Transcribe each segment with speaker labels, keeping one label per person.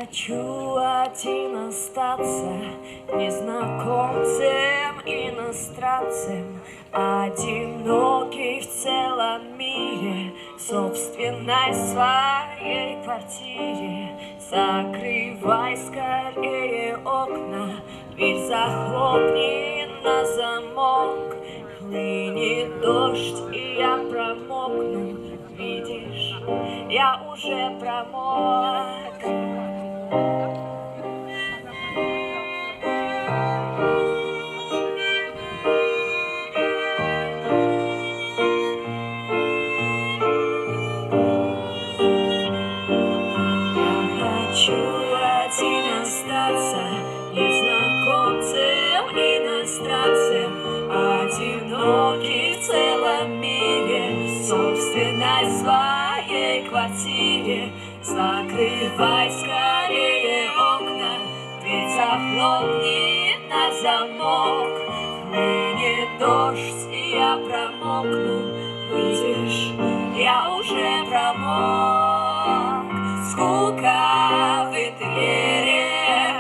Speaker 1: хочу один остаться незнакомцем, иностранцем, одинокий в целом мире, в собственной своей квартире. Закрывай скорее окна, дверь захлопни на замок. Хлынет дождь, и я промокну. Видишь, я уже промок. Хочу один остаться незнакомцем, иностранцем, одинокий в целом мире, в собственной своей квартире. Закрывай скорее окна, дверь захлопни на замок. Хлынет дождь, и я промокну. Видишь, я уже промок. Скука в интерьере,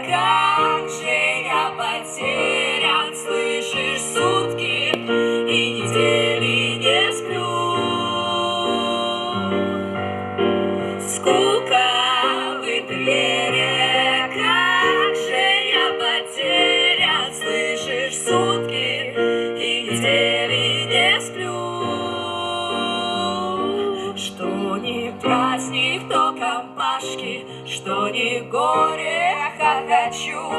Speaker 1: как же я потерян. Слышишь, сутки и недели не сплю. Скука в интерьере, как же я потерян. Слышишь, сутки и недели не сплю. Что не праздник, то компашки, что не горе, хохочу.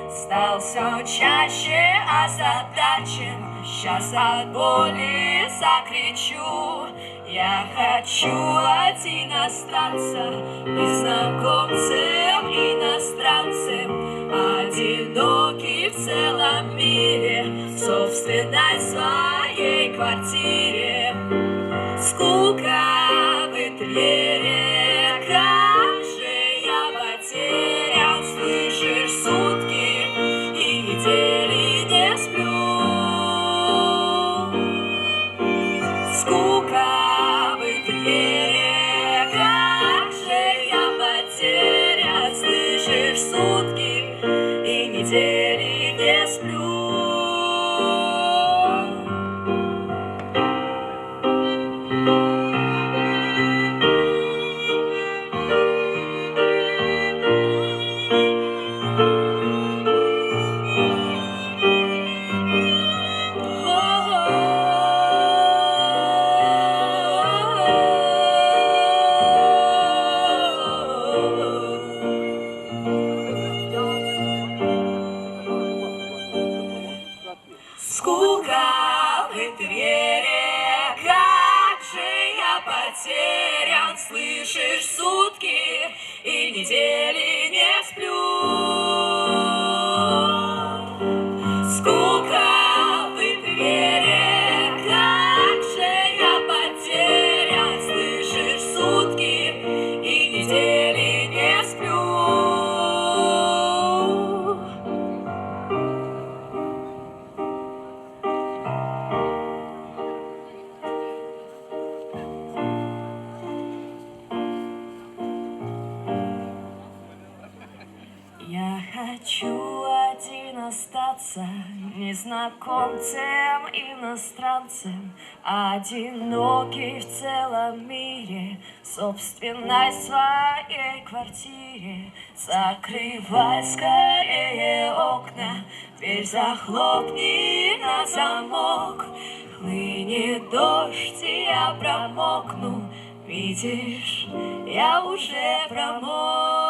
Speaker 1: Стал все чаще озадачен, сейчас от боли закричу. Я хочу один остаться незнакомцем, иностранцем, одинокий в целом мире, в собственной своей квартире. Скука в интерьере, как же я потерян. Слышишь, сутки и недели не сплю. Скука в интерьере, как же я потерян. Слышишь, сутки и недели не сплю. Скука в интерьере, как же я потерян. Слышишь, сутки и недели не сплю. Скука в интерьере, как же я потерян. Слышишь, сутки и недели не сплю. Я хочу один остаться незнакомцем, иностранцем, одинокий в целом мире, в собственной своей квартире. Закрывай скорее окна, дверь захлопни на замок. Хлынет дождь, и я промокну. Видишь, я уже промок.